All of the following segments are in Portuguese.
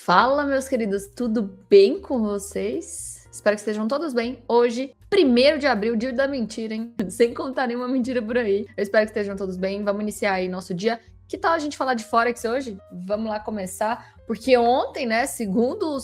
Fala, meus queridos, tudo bem com vocês? Espero que estejam todos bem. Hoje, 1º de abril, dia da mentira, hein? Sem contar nenhuma mentira por aí. Eu espero que estejam todos bem. Vamos iniciar aí nosso dia. Que tal a gente falar de Forex hoje? Vamos lá começar. Porque ontem, né, segundo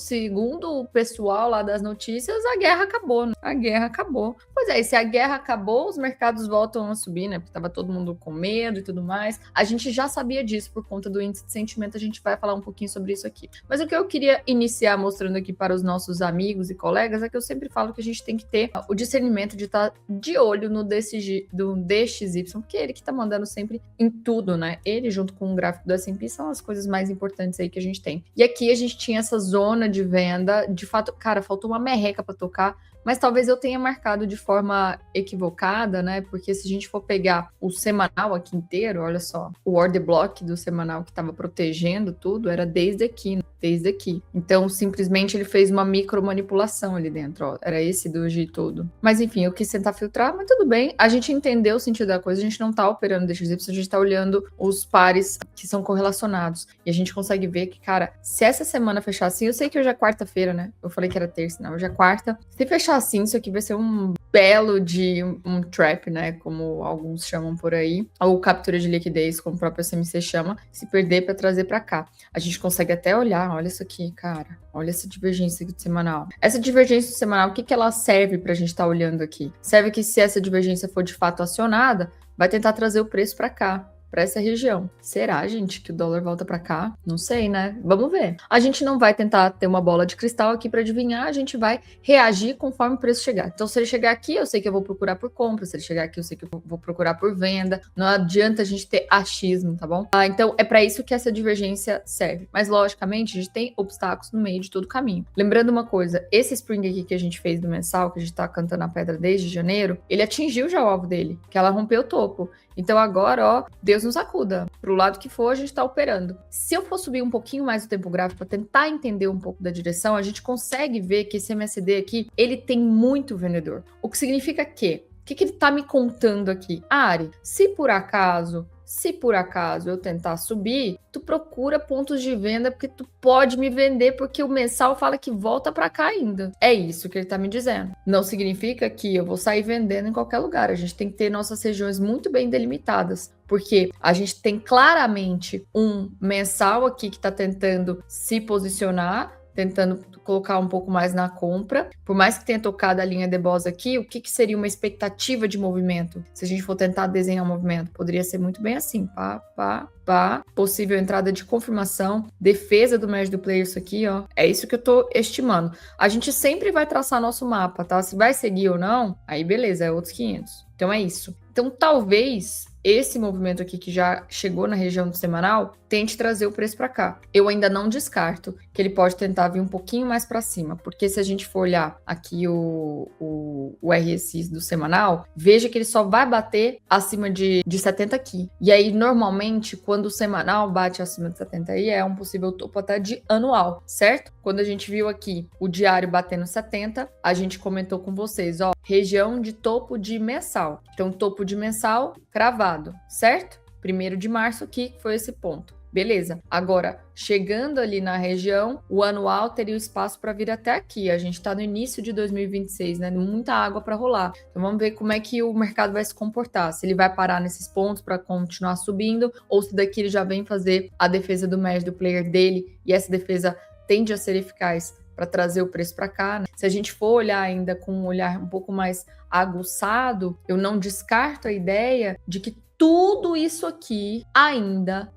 o pessoal lá das notícias, a guerra acabou, né? A guerra acabou. Pois é, e se a guerra acabou, os mercados voltam a subir, né? Porque tava todo mundo com medo e tudo mais. A gente já sabia disso por conta do índice de sentimento, a gente vai falar um pouquinho sobre isso aqui. Mas o que eu queria iniciar mostrando aqui para os nossos amigos e colegas é que eu sempre falo que a gente tem que ter o discernimento de estar de olho no DXY, porque é ele que tá mandando sempre em tudo, né? Ele junto com o gráfico do S&P são as coisas mais importantes aí que a gente tem. E aqui a gente tinha essa zona de venda, de fato, cara, faltou uma merreca para tocar, mas talvez eu tenha marcado de forma equivocada, né? Porque se a gente for pegar o semanal aqui inteiro, olha só, o order block do semanal que estava protegendo tudo era desde aqui, né? Desde aqui. Então, simplesmente ele fez uma micro manipulação ali dentro, ó. Era esse doji todo. Mas enfim, eu quis tentar filtrar, mas tudo bem. A gente entendeu o sentido da coisa, a gente não tá operando DXY, a gente tá olhando os pares que são correlacionados. E a gente consegue ver que, cara, se essa semana fechar assim, eu sei que hoje é quarta-feira, né? Eu falei que era terça, não, hoje é quarta. Se fechar assim, isso aqui vai ser um belo de um trap, né? Como alguns chamam por aí. Ou captura de liquidez, como o próprio SMC chama. Se perder para trazer para cá. A gente consegue até olhar, olha isso aqui, cara. Olha essa divergência aqui do semanal. Essa divergência do semanal, o que ela serve pra gente estar olhando aqui? Serve que se essa divergência for de fato acionada, vai tentar trazer o preço para cá, para essa região. Será, gente, que o dólar volta para cá? Não sei, né? Vamos ver. A gente não vai tentar ter uma bola de cristal aqui para adivinhar, a gente vai reagir conforme o preço chegar. Então, se ele chegar aqui, eu sei que eu vou procurar por compra, se ele chegar aqui, eu sei que eu vou procurar por venda. Não adianta a gente ter achismo, tá bom? Então, é para isso que essa divergência serve. Mas, logicamente, a gente tem obstáculos no meio de todo o caminho. Lembrando uma coisa, esse spring aqui que a gente fez do mensal, que a gente tá cantando a pedra desde janeiro, ele atingiu já o alvo dele, que ela rompeu o topo. Então agora, ó, Deus nos acuda. Pro lado que for, a gente tá operando. Se eu for subir um pouquinho mais o tempo gráfico para tentar entender um pouco da direção, a gente consegue ver que esse MACD aqui, ele tem muito vendedor. O que significa que, o que ele tá me contando aqui? Ari, se por acaso eu tentar subir, tu procura pontos de venda porque tu pode me vender porque o mensal fala que volta para cá ainda. É isso que ele tá me dizendo. Não significa que eu vou sair vendendo em qualquer lugar. A gente tem que ter nossas regiões muito bem delimitadas, porque a gente tem claramente um mensal aqui que tá tentando se posicionar, tentando colocar um pouco mais na compra. Por mais que tenha tocado a linha de Boss aqui, o que seria uma expectativa de movimento? Se a gente for tentar desenhar um movimento, poderia ser muito bem assim, pá, possível entrada de confirmação, defesa do médio do player, isso aqui, ó. É isso que eu tô estimando. A gente sempre vai traçar nosso mapa, tá? Se vai seguir ou não, aí beleza, é outros 500. Então é isso. Então talvez esse movimento aqui que já chegou na região do semanal tente trazer o preço para cá. Eu ainda não descarto que ele pode tentar vir um pouquinho mais para cima, porque se a gente for olhar aqui o RSI do semanal, veja que ele só vai bater acima de 70 aqui. E aí, normalmente, quando o semanal bate acima de 70 aí, é um possível topo até de anual, certo? Quando a gente viu aqui o diário batendo 70, a gente comentou com vocês, ó, região de topo de mensal. Então, topo de mensal cravado, certo? 1º de março aqui foi esse ponto. Beleza. Agora, chegando ali na região, o anual teria o espaço para vir até aqui. A gente está no início de 2026, né? Muita água para rolar. Então, vamos ver como é que o mercado vai se comportar. Se ele vai parar nesses pontos para continuar subindo, ou se daqui ele já vem fazer a defesa do médio do player dele, e essa defesa tende a ser eficaz para trazer o preço para cá, né? Se a gente for olhar ainda com um olhar um pouco mais aguçado, eu não descarto a ideia de que tudo isso aqui ainda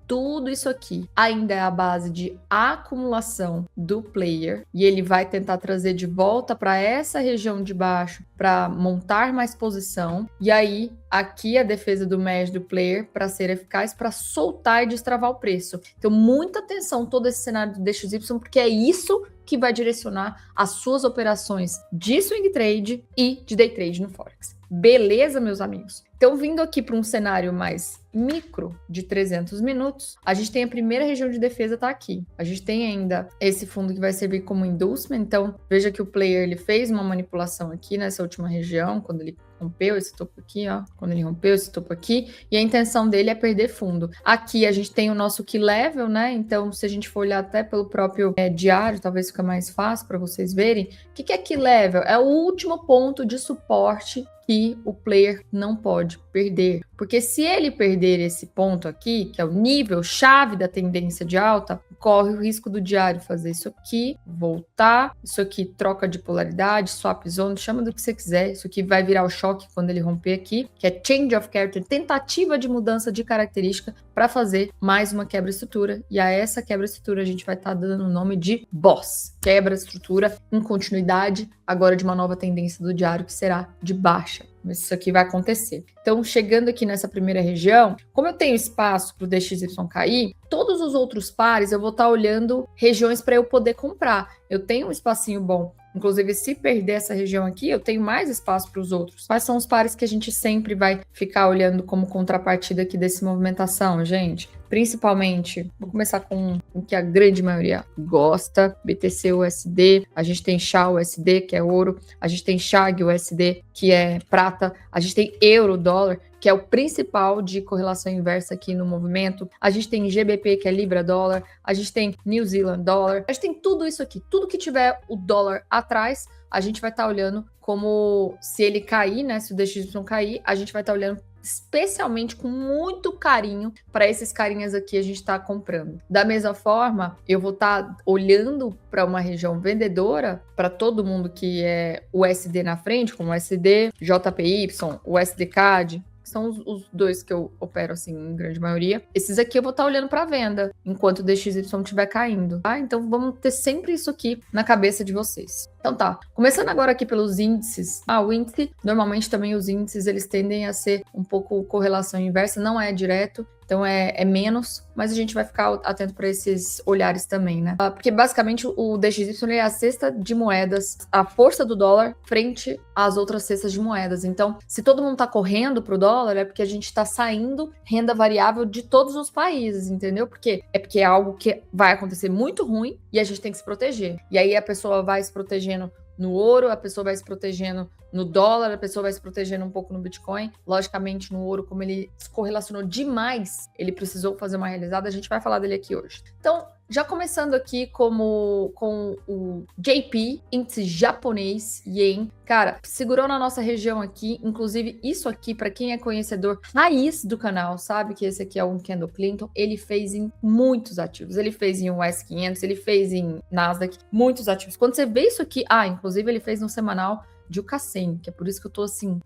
é a base de acumulação do player e ele vai tentar trazer de volta para essa região de baixo para montar mais posição e aí aqui a defesa do médio do player para ser eficaz para soltar e destravar o preço. Então muita atenção todo esse cenário do DXY porque é isso que vai direcionar as suas operações de swing trade e de day trade no Forex. Beleza, meus amigos? Então, vindo aqui para um cenário mais micro de 300 minutos, a gente tem a primeira região de defesa tá aqui. A gente tem ainda esse fundo que vai servir como inducement. Então, veja que o player ele fez uma manipulação aqui nessa última região, quando ele rompeu esse topo aqui, ó. Quando ele rompeu esse topo aqui, e a intenção dele é perder fundo. Aqui a gente tem o nosso key level, né? Então, se a gente for olhar até pelo próprio diário, talvez fica mais fácil para vocês verem. O que é key level? É o último ponto de suporte que o player não pode perder. Porque se ele perder esse ponto aqui, que é o nível chave da tendência de alta, corre o risco do diário fazer isso aqui, voltar, isso aqui troca de polaridade, swap zone, chama do que você quiser, isso aqui vai virar o choque quando ele romper aqui, que é change of character, tentativa de mudança de característica para fazer mais uma quebra-estrutura, e a essa quebra-estrutura a gente vai estar dando o nome de boss, quebra-estrutura em continuidade, agora de uma nova tendência do diário que será de baixa. Mas isso aqui vai acontecer. Então, chegando aqui nessa primeira região, como eu tenho espaço para o DXY cair, todos os outros pares eu vou estar olhando regiões para eu poder comprar. Eu tenho um espacinho bom. Inclusive, se perder essa região aqui, eu tenho mais espaço para os outros. Quais são os pares que a gente sempre vai ficar olhando como contrapartida aqui dessa movimentação, gente? Principalmente, vou começar com o que a grande maioria gosta, BTC USD, a gente tem SHA USD, que é ouro, a gente tem SHAG USD, que é prata, a gente tem euro dólar, que é o principal de correlação inversa aqui no movimento, a gente tem GBP, que é libra dólar, a gente tem New Zealand dólar, a gente tem tudo isso aqui, tudo que tiver o dólar atrás, a gente vai estar olhando como se ele cair, né, se o DXY cair, a gente vai estar olhando especialmente com muito carinho para esses carinhas aqui a gente está comprando. Da mesma forma, eu vou estar olhando para uma região vendedora para todo mundo que é USD na frente, como USD, JPY, USD CAD, são os dois que eu opero, assim, em grande maioria. Esses aqui eu vou estar olhando para venda, enquanto o DXY estiver caindo, tá? Então, vamos ter sempre isso aqui na cabeça de vocês. Então tá, começando agora aqui pelos índices. O índice, normalmente também os índices, eles tendem a ser um pouco correlação inversa, não é direto, então é menos, mas a gente vai ficar atento para esses olhares também, né? Porque basicamente o DXY é a cesta de moedas, a força do dólar frente às outras cestas de moedas. Então, se todo mundo tá correndo pro dólar, é porque a gente tá saindo renda variável de todos os países, entendeu? Porque é algo que vai acontecer muito ruim e a gente tem que se proteger. E aí a pessoa vai se protegendo no ouro, a pessoa vai se protegendo no dólar, a pessoa vai se protegendo um pouco no Bitcoin. Logicamente, no ouro, como ele se correlacionou demais, ele precisou fazer uma realizada, a gente vai falar dele aqui hoje. Então, já começando aqui com o JP, índice japonês, Yen. Cara, segurou na nossa região aqui, inclusive isso aqui, para quem é conhecedor raiz do canal, sabe que esse aqui é um Candle Clinton, ele fez em muitos ativos. Ele fez em US 500, ele fez em Nasdaq, muitos ativos. Quando você vê isso aqui, inclusive ele fez no semanal de Ucasen, que é por isso que eu tô assim,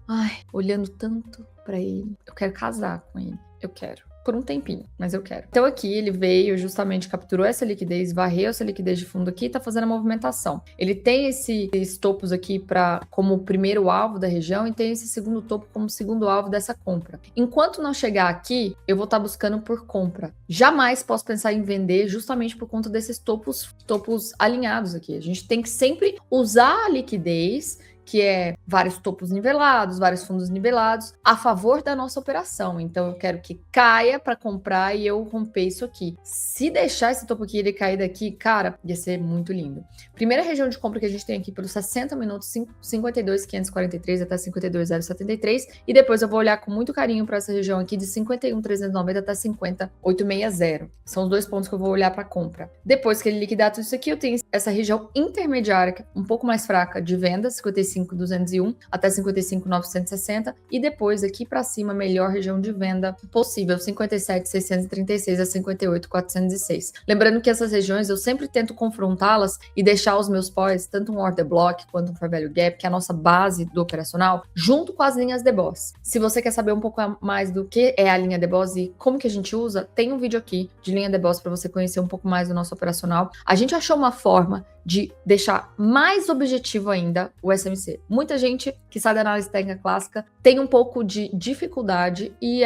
olhando tanto para ele. Eu quero casar com ele, eu quero. Por um tempinho, mas eu quero. Então aqui ele veio, justamente capturou essa liquidez, varreu essa liquidez de fundo aqui e tá fazendo a movimentação. Ele tem esses topos aqui como o primeiro alvo da região e tem esse segundo topo como segundo alvo dessa compra. Enquanto não chegar aqui, eu vou estar buscando por compra. Jamais posso pensar em vender justamente por conta desses topos alinhados aqui. A gente tem que sempre usar a liquidez, que é vários topos nivelados, vários fundos nivelados, a favor da nossa operação. Então, eu quero que caia para comprar e eu romper isso aqui. Se deixar esse topo aqui ele cair daqui, cara, ia ser muito lindo. Primeira região de compra que a gente tem aqui pelos 60 minutos, 52.543 até 52.073. E depois eu vou olhar com muito carinho para essa região aqui de 51.390 até 50.860. São os dois pontos que eu vou olhar para compra. Depois que ele liquidar tudo isso aqui, eu tenho essa região intermediária, um pouco mais fraca de venda, 55.201 até 55.960, e depois aqui para cima, a melhor região de venda possível, 57.636 a 58.406. Lembrando que essas regiões eu sempre tento confrontá-las e deixar os meus POIs, tanto um order block quanto um fair value gap, que é a nossa base do operacional, junto com as linhas DBOS. Se você quer saber um pouco mais do que é a linha DBOS e como que a gente usa, tem um vídeo aqui de linha DBOS para você conhecer um pouco mais do nosso operacional. A gente achou uma forma de deixar mais objetivo ainda o SMC. Muita gente que sai da análise técnica clássica tem um pouco de dificuldade, e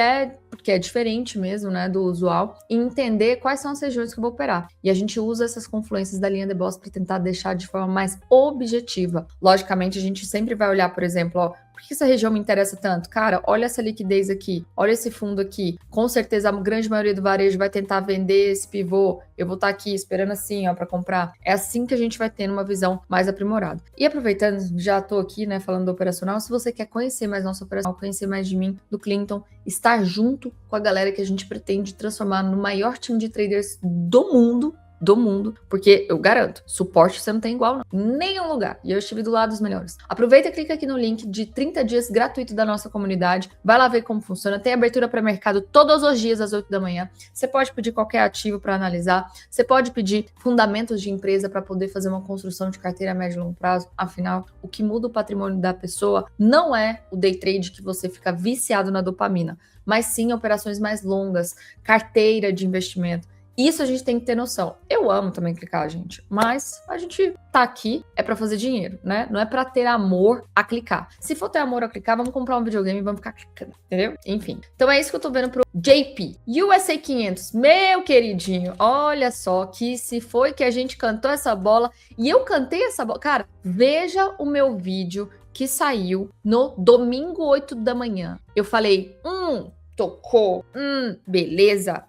porque é diferente mesmo, né, do usual, em entender quais são as regiões que eu vou operar. E a gente usa essas confluências da linha DBOS para tentar deixar de forma mais objetiva. Logicamente, a gente sempre vai olhar, por exemplo, Por que essa região me interessa tanto? Cara, olha essa liquidez aqui, olha esse fundo aqui. Com certeza a grande maioria do varejo vai tentar vender esse pivô. Eu vou estar aqui esperando assim, ó, para comprar. É assim que a gente vai tendo uma visão mais aprimorada. E aproveitando, já tô aqui, né, falando do operacional, se você quer conhecer mais nosso operacional, conhecer mais de mim, do Clinton, estar junto com a galera que a gente pretende transformar no maior time de traders do mundo, porque eu garanto, suporte você não tem igual, não. Nenhum lugar. E eu estive do lado dos melhores. Aproveita e clica aqui no link de 30 dias gratuito da nossa comunidade. Vai lá ver como funciona. Tem abertura para mercado todos os dias às 8 da manhã. Você pode pedir qualquer ativo para analisar. Você pode pedir fundamentos de empresa para poder fazer uma construção de carteira a médio e longo prazo. Afinal, o que muda o patrimônio da pessoa não é o day trade que você fica viciado na dopamina, mas sim operações mais longas, carteira de investimento. Isso a gente tem que ter noção. Eu amo também clicar, gente, mas a gente tá aqui é para fazer dinheiro, né? Não é para ter amor a clicar. Se for ter amor a clicar, vamos comprar um videogame e vamos ficar clicando, entendeu? Enfim. Então é isso que eu tô vendo pro JP. USA 500, meu queridinho, olha só que se foi que a gente cantou essa bola e eu cantei essa bola. Cara, veja o meu vídeo que saiu no domingo 8 da manhã. Eu falei, tocou, beleza.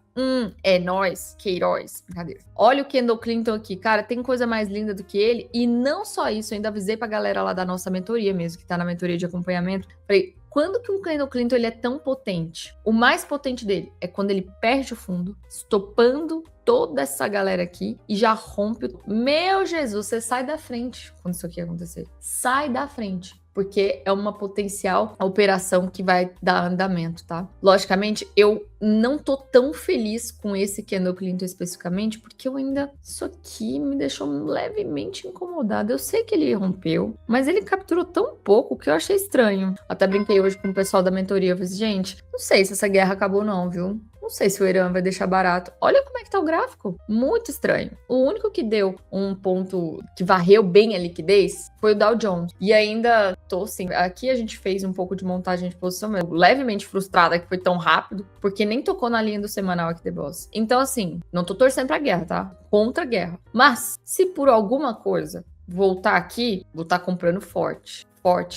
É nóis, Queiroz. Brincadeira. Olha o Kendall Clinton aqui, cara, tem coisa mais linda do que ele. E não só isso, eu ainda avisei pra galera lá da nossa mentoria mesmo, que tá na mentoria de acompanhamento. Falei, quando que um Kendall Clinton ele é tão potente? O mais potente dele é quando ele perde o fundo, estopando toda essa galera aqui e já rompe. Meu Jesus, você sai da frente quando isso aqui acontecer. Sai da frente. Porque é uma potencial operação que vai dar andamento, tá? Logicamente, eu não tô tão feliz com esse Kendall Clinton especificamente, porque eu ainda... Isso aqui me deixou levemente incomodada. Eu sei que ele rompeu, mas ele capturou tão pouco que eu achei estranho. Até brinquei hoje com o pessoal da mentoria. Eu falei, gente, não sei se essa guerra acabou não, viu? Não sei se o Irã vai deixar barato. Olha como é que tá o gráfico. Muito estranho. O único que deu um ponto que varreu bem a liquidez foi o Dow Jones. E ainda tô assim, aqui a gente fez um pouco de montagem de posição, mas levemente frustrada que foi tão rápido, porque nem tocou na linha do semanal aqui The Boss. Então assim, não tô torcendo pra guerra, tá? Contra a guerra. Mas, se por alguma coisa voltar aqui, vou estar comprando forte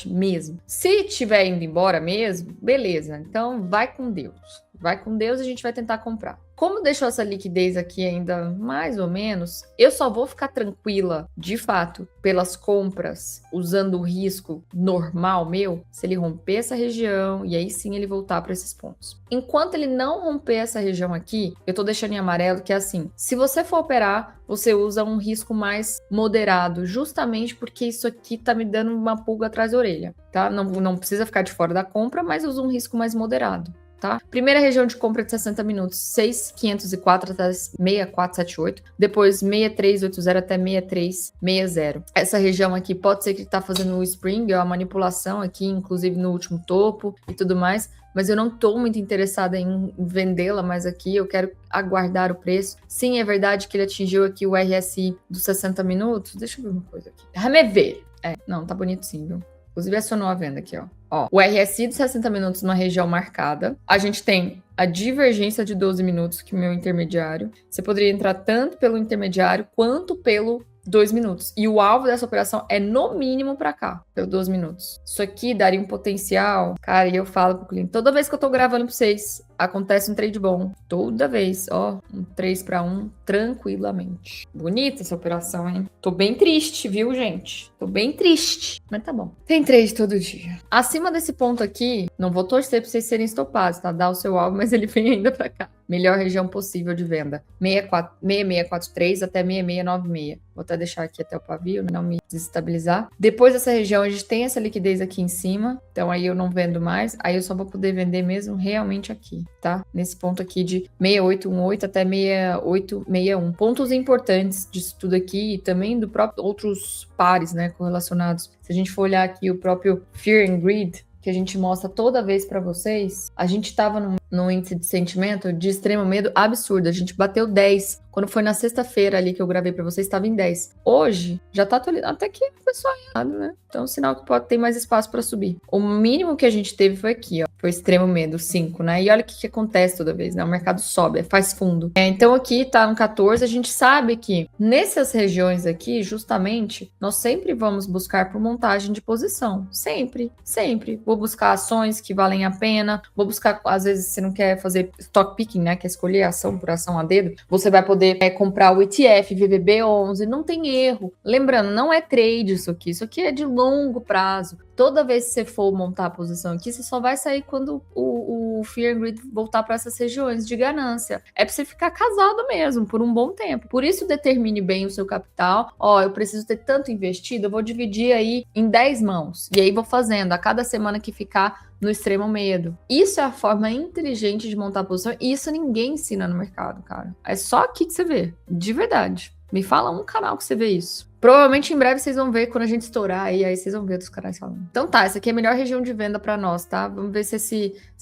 mesmo. Se tiver indo embora mesmo, beleza. Então vai com Deus. Vai com Deus e a gente vai tentar comprar. Como deixou essa liquidez aqui ainda mais ou menos, eu só vou ficar tranquila, de fato, pelas compras, usando o risco normal meu, se ele romper essa região e aí sim ele voltar para esses pontos. Enquanto ele não romper essa região aqui, eu tô deixando em amarelo que é assim, se você for operar, você usa um risco mais moderado, justamente porque isso aqui tá me dando uma pulga atrás da orelha, tá? Não precisa ficar de fora da compra, mas usa um risco mais moderado. Tá? Primeira região de compra de 60 minutos, 6.504 até 6.478, depois 6.380 até 6.360. Essa região aqui pode ser que tá fazendo o spring, a manipulação aqui, inclusive no último topo e tudo mais, mas eu não tô muito interessada em vendê-la mais aqui, eu quero aguardar o preço. Sim, é verdade que ele atingiu aqui o RSI dos 60 minutos, deixa eu ver uma coisa aqui. Déjame ver. Não, tá bonito sim, viu? Inclusive acionou a venda aqui, ó. O RSI de 60 minutos numa região marcada. A gente tem a divergência de 12 minutos, que é o meu intermediário. Você poderia entrar tanto pelo intermediário quanto pelo 2 minutos. E o alvo dessa operação é no mínimo para cá, pelo 12 minutos. Isso aqui daria um potencial. Cara, e eu falo pro cliente, toda vez que eu tô gravando pra vocês, acontece um trade bom. Toda vez, ó, um 3-1, tranquilamente. Bonita essa operação, hein? Tô bem triste, viu, gente? Tô bem triste, mas tá bom. Tem trade todo dia. Acima desse ponto aqui, não vou torcer pra vocês serem estopados, tá? Dá o seu alvo, mas ele vem ainda pra cá. Melhor região possível de venda. 6643 até 6696. Vou até deixar aqui até o pavio, não me desestabilizar. Depois dessa região, a gente tem essa liquidez aqui em cima. Então, aí eu não vendo mais. Aí eu só vou poder vender mesmo realmente aqui, tá? Nesse ponto aqui de 6818 até 6861. Pontos importantes disso tudo aqui e também do próprio outros pares, né, correlacionados. Se a gente for olhar aqui o próprio Fear and Greed, que a gente mostra toda vez para vocês, a gente estava num índice de sentimento de extremo medo absurdo. A gente bateu 10. Quando foi na sexta-feira ali que eu gravei para vocês, estava em 10. Hoje, já tá atualizado. Até que foi só errado, né? Então, sinal que pode ter mais espaço para subir. O mínimo que a gente teve foi aqui, ó. Foi extremo medo, 5, né? E olha o que acontece toda vez, né? O mercado sobe, faz fundo. Então aqui tá no 14, a gente sabe que nessas regiões aqui, justamente, nós sempre vamos buscar por montagem de posição. Sempre, sempre. Vou buscar ações que valem a pena, vou buscar, às vezes você não quer fazer stock picking, né? Quer escolher ação por ação a dedo, você vai poder comprar o ETF, VVB11, não tem erro. Lembrando, não é trade isso aqui é de longo prazo. Toda vez que você for montar a posição aqui, você só vai sair quando o Fear and Greed voltar para essas regiões de ganância. É para você ficar casado mesmo, por um bom tempo. Por isso, determine bem o seu capital. Ó, eu preciso ter tanto investido, eu vou dividir aí em 10 mãos. E aí vou fazendo, a cada semana que ficar no extremo medo. Isso é a forma inteligente de montar a posição. E isso ninguém ensina no mercado, cara. É só aqui que você vê, de verdade. Me fala um canal que você vê isso. Provavelmente em breve vocês vão ver quando a gente estourar aí vocês vão ver outros canais falando. Então tá, essa aqui é a melhor região de venda para nós, tá? Vamos ver se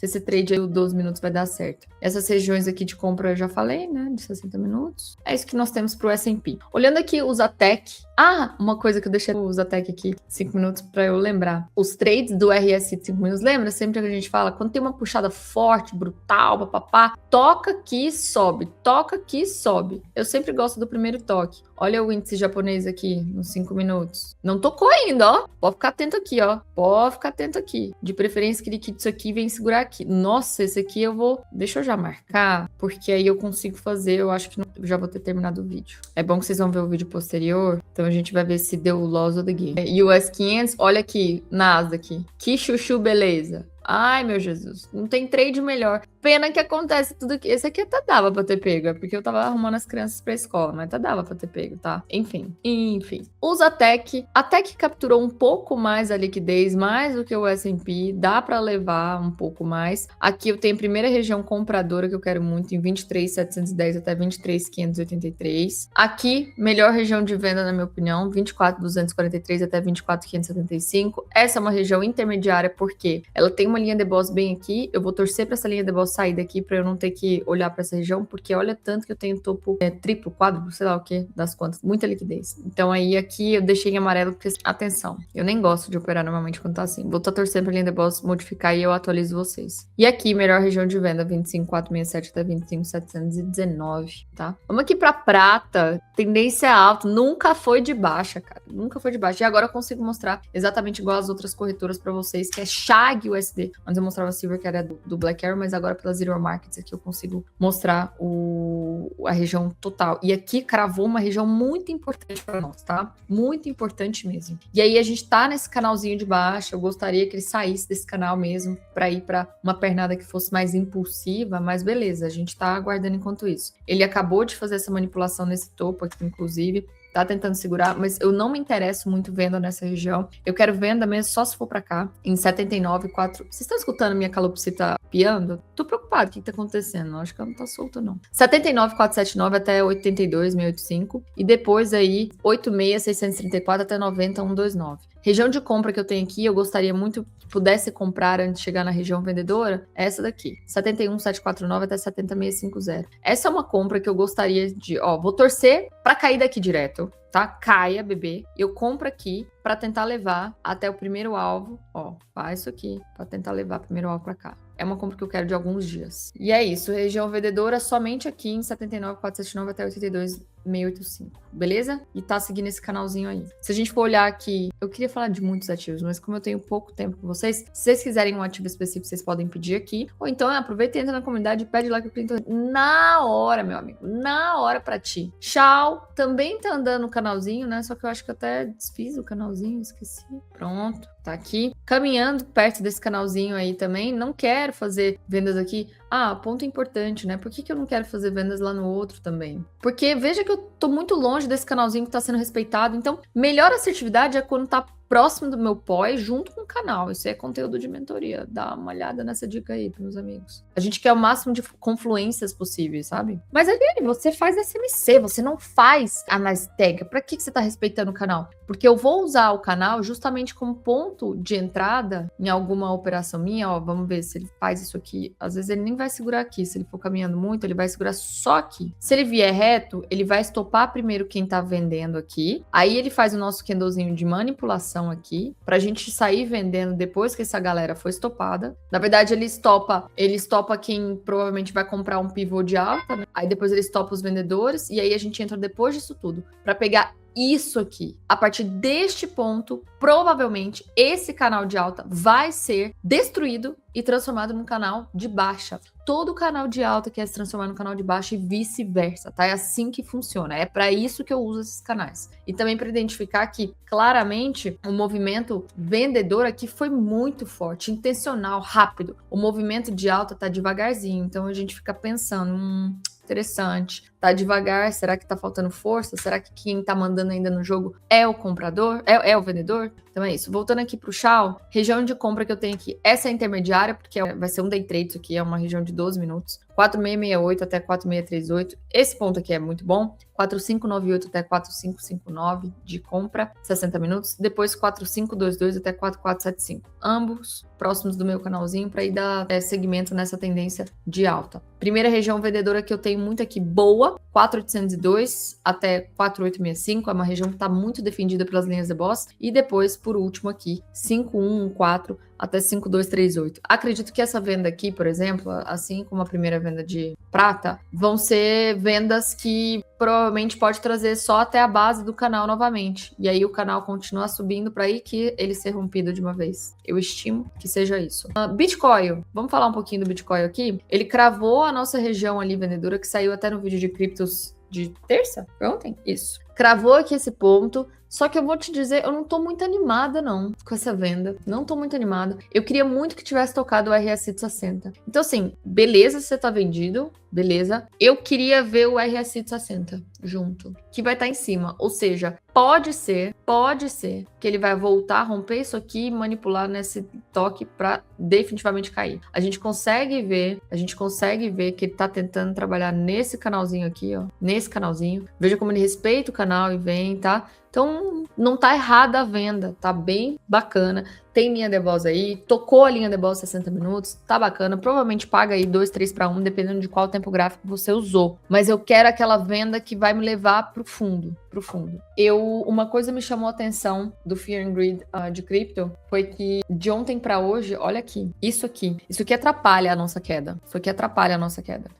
esse trade aí, o 12 minutos, vai dar certo. Essas regiões aqui de compra eu já falei, né? De 60 minutos. É isso que nós temos pro S&P. Olhando aqui os ATEC. Ah, uma coisa que eu deixei os ATEC aqui, 5 minutos para eu lembrar. Os trades do RSI de 5 minutos, lembra? Sempre que a gente fala, quando tem uma puxada forte, brutal, papapá, toca aqui e sobe, toca aqui e sobe. Eu sempre gosto do primeiro toque. Olha o índice japonês aqui, nos 5 minutos. Não tocou ainda, ó. Pode ficar atento aqui, ó. Pode ficar atento aqui. De preferência que ele quite isso aqui e vem segurar aqui. Nossa, esse aqui eu vou... Deixa eu já marcar, porque aí eu consigo fazer. Eu acho que não... eu já vou ter terminado o vídeo. É bom que vocês vão ver o vídeo posterior. Então a gente vai ver se deu o loss ou the game. US 500, olha aqui, Nasdaq. Que chuchu, beleza. Ai, meu Jesus, não tem trade melhor. Pena que acontece tudo aqui. Esse aqui até dava pra ter pego, porque eu tava arrumando as crianças pra escola, mas até dava pra ter pego, tá? Enfim. Os ATEC. A ATEC capturou um pouco mais a liquidez, mais do que o S&P. Dá pra levar um pouco mais. Aqui eu tenho a primeira região compradora que eu quero muito, em 23.710 até 23.583. Aqui, melhor região de venda, na minha opinião, 24.243 até 24.575. Essa é uma região intermediária, porque ela tem uma linha de boss bem aqui. Eu vou torcer para essa linha de boss sair daqui para eu não ter que olhar para essa região, porque olha tanto que eu tenho topo triplo, quádruplo, sei lá o que, das contas. Muita liquidez. Então aí aqui eu deixei em amarelo porque, atenção, eu nem gosto de operar normalmente quando tá assim. Vou estar torcendo pra linha de boss modificar e eu atualizo vocês. E aqui, melhor região de venda, 25.467 até 25.719, tá? Vamos aqui pra prata. Tendência alta. Nunca foi de baixa, cara. Nunca foi de baixa. E agora eu consigo mostrar exatamente igual as outras corretoras pra vocês, que é Shag USD. Antes eu mostrava Silver, que era do Black Arrow, mas agora pelas Zero Markets aqui eu consigo mostrar a região total. E aqui cravou uma região muito importante para nós, tá? Muito importante mesmo. E aí a gente tá nesse canalzinho de baixo. Eu gostaria que ele saísse desse canal mesmo para ir para uma pernada que fosse mais impulsiva, mas beleza, a gente tá aguardando enquanto isso. Ele acabou de fazer essa manipulação nesse topo aqui, inclusive. Tá tentando segurar, mas eu não me interesso muito venda nessa região. Eu quero venda mesmo só se for pra cá, em 79,4. Vocês estão escutando minha calopsita piando? Tô preocupado, o que tá acontecendo? Acho que ela não tá solta, não. 79,479 até 82,685. E depois aí, 86,634 até 90,129. Região de compra que eu tenho aqui, eu gostaria muito que pudesse comprar antes de chegar na região vendedora, é essa daqui, 71,749 até 70,650. Essa é uma compra que eu gostaria de, vou torcer pra cair daqui direto, tá? Caia, bebê. Eu compro aqui pra tentar levar até o primeiro alvo, faz isso aqui pra tentar levar o primeiro alvo pra cá. É uma compra que eu quero de alguns dias. E é isso, região vendedora somente aqui em 79,479 até 82,685, beleza? E tá seguindo esse canalzinho aí. Se a gente for olhar aqui, eu queria falar de muitos ativos, mas como eu tenho pouco tempo com vocês, se vocês quiserem um ativo específico, vocês podem pedir aqui. Ou então, aproveita e entra na comunidade e pede lá que eu clico na hora, meu amigo. Na hora pra ti. Tchau. Também tá andando o canalzinho, né? Só que eu acho que eu até desfiz o canalzinho, esqueci. Pronto. Tá aqui, caminhando perto desse canalzinho aí também. Não quero fazer vendas aqui. Ponto importante, né? Por que eu não quero fazer vendas lá no outro também? Porque veja que eu tô muito longe desse canalzinho que tá sendo respeitado. Então, melhor assertividade é quando tá próximo do meu pós, junto com o canal. Isso é conteúdo de mentoria. Dá uma olhada nessa dica aí, meus amigos. A gente quer o máximo de confluências possíveis, sabe? Mas ali, você faz SMC, você não faz a Nasdaq. Pra que você tá respeitando o canal? Porque eu vou usar o canal justamente como ponto de entrada em alguma operação minha. Vamos ver se ele faz isso aqui. Às vezes ele nem vai segurar aqui. Se ele for caminhando muito, ele vai segurar só aqui. Se ele vier reto, ele vai estopar primeiro quem tá vendendo aqui. Aí ele faz o nosso candlezinho de manipulação. atenção aqui, pra gente sair vendendo depois que essa galera foi estopada. Na verdade, ele estopa quem provavelmente vai comprar um pivô de alta, né? Aí depois ele estopa os vendedores, e aí a gente entra depois disso tudo pra pegar isso aqui. A partir deste ponto, provavelmente esse canal de alta vai ser destruído e transformado num canal de baixa. Todo canal de alta quer se transformar num canal de baixa e vice-versa, tá? É assim que funciona. É para isso que eu uso esses canais. E também para identificar que, claramente, o movimento vendedor aqui foi muito forte, intencional, rápido. O movimento de alta tá devagarzinho, então a gente fica pensando, interessante. Tá devagar, será que tá faltando força? Será que quem tá mandando ainda no jogo é o comprador? É o vendedor? Então é isso. Voltando aqui pro Shao, região de compra que eu tenho aqui, essa é a intermediária, porque vai ser um day trade isso aqui, é uma região de 12 minutos. 4668 até 4638. Esse ponto aqui é muito bom. 4598 até 4559 de compra, 60 minutos. Depois 4522 até 4475. Ambos próximos do meu canalzinho para ir dar segmento nessa tendência de alta. Primeira região vendedora que eu tenho muito aqui, boa, 4802 até 4865, é uma região que está muito defendida pelas linhas de boss. E depois, por último aqui, 5114 até 5238. Acredito que essa venda aqui, por exemplo, assim como a primeira venda de prata, vão ser vendas que provavelmente pode trazer só até a base do canal novamente. E aí o canal continuar subindo para aí que ele ser rompido de uma vez. Eu estimo que seja isso. Bitcoin. Vamos falar um pouquinho do Bitcoin aqui. Ele cravou a nossa região ali vendedora, que saiu até no vídeo de criptos de terça? Ontem? Isso. Cravou aqui esse ponto. Só que eu vou te dizer, eu não tô muito animada, não, com essa venda. Não tô muito animada. Eu queria muito que tivesse tocado o RSI de 60. Então, assim, beleza, você tá vendido. Beleza. Eu queria ver o RSI de 60 junto, que vai estar em cima. Ou seja, pode ser que ele vai voltar a romper isso aqui e manipular nesse toque para definitivamente cair. A gente consegue ver que ele tá tentando trabalhar nesse canalzinho aqui, ó. Nesse canalzinho. Veja como ele respeita o canal e vem, tá? Então, não tá errada a venda, tá bem bacana. Tem linha de boss aí, tocou a linha de boss 60 minutos, tá bacana. Provavelmente paga aí 2, 3 para 1, dependendo de qual tempo gráfico você usou. Mas eu quero aquela venda que vai me levar pro fundo. Uma coisa me chamou a atenção do Fear and Greed de cripto, foi que de ontem para hoje, olha aqui, isso aqui atrapalha a nossa queda.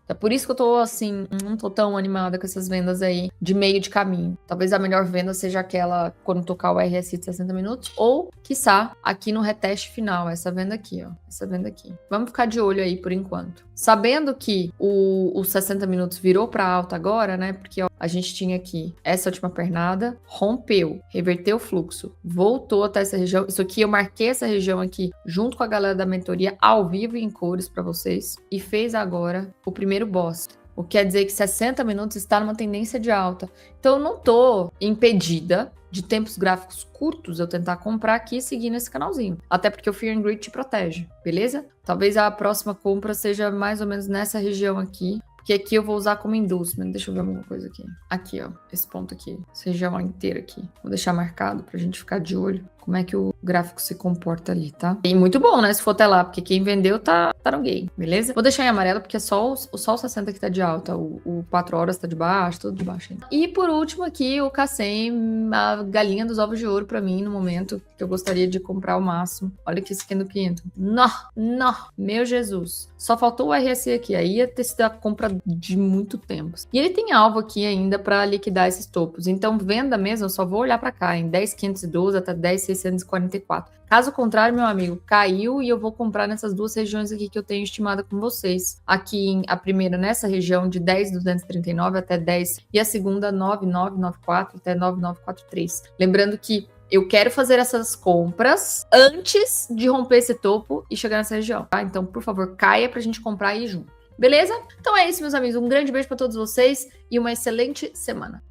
Então, por isso que eu tô assim, não tô tão animada com essas vendas aí de meio de caminho. Talvez a melhor venda seja aquela quando tocar o RSI de 60 minutos, ou, quiçá, aqui no reteste final, essa venda aqui, ó. Essa venda aqui. Vamos ficar de olho aí por enquanto. Sabendo que o 60 minutos virou para alta agora, né? Porque ó, a gente tinha aqui essa última pernada, rompeu, reverteu o fluxo, voltou até essa região. Isso aqui eu marquei essa região aqui junto com a galera da mentoria ao vivo e em cores para vocês e fez agora o primeiro boss. O que quer dizer que 60 minutos está numa tendência de alta. Então eu não tô impedida de tempos gráficos curtos eu tentar comprar aqui e seguir nesse canalzinho. Até porque o Fear and Greed te protege, beleza? Talvez a próxima compra seja mais ou menos nessa região aqui. Porque aqui eu vou usar como endorsement. Deixa eu ver alguma coisa aqui. Aqui, ó. Esse ponto aqui. Essa região inteira aqui. Vou deixar marcado pra gente ficar de olho como é que o gráfico se comporta ali, tá? E muito bom, né? Se for até lá, porque quem vendeu tá no game, beleza? Vou deixar em amarelo, porque é só o 60 que tá de alta. O 4 horas tá de baixo, tudo de baixo ainda. E por último aqui, o K100, a galinha dos ovos de ouro pra mim, no momento que eu gostaria de comprar o máximo. Olha que skin do 500. Não, meu Jesus. Só faltou o RSI aqui, aí ia ter sido a compra de muito tempo. E ele tem alvo aqui ainda pra liquidar esses topos. Então, venda mesmo, eu só vou olhar pra cá, em 10.512 até 10.644. Caso contrário, meu amigo, caiu e eu vou comprar nessas duas regiões aqui que eu tenho estimada com vocês. Aqui, a primeira nessa região de 10.239 até 10, e a segunda 9.994 até 9.943. Lembrando que eu quero fazer essas compras antes de romper esse topo e chegar nessa região, tá? Então, por favor, caia pra gente comprar e ir junto. Beleza? Então é isso, meus amigos. Um grande beijo pra todos vocês e uma excelente semana.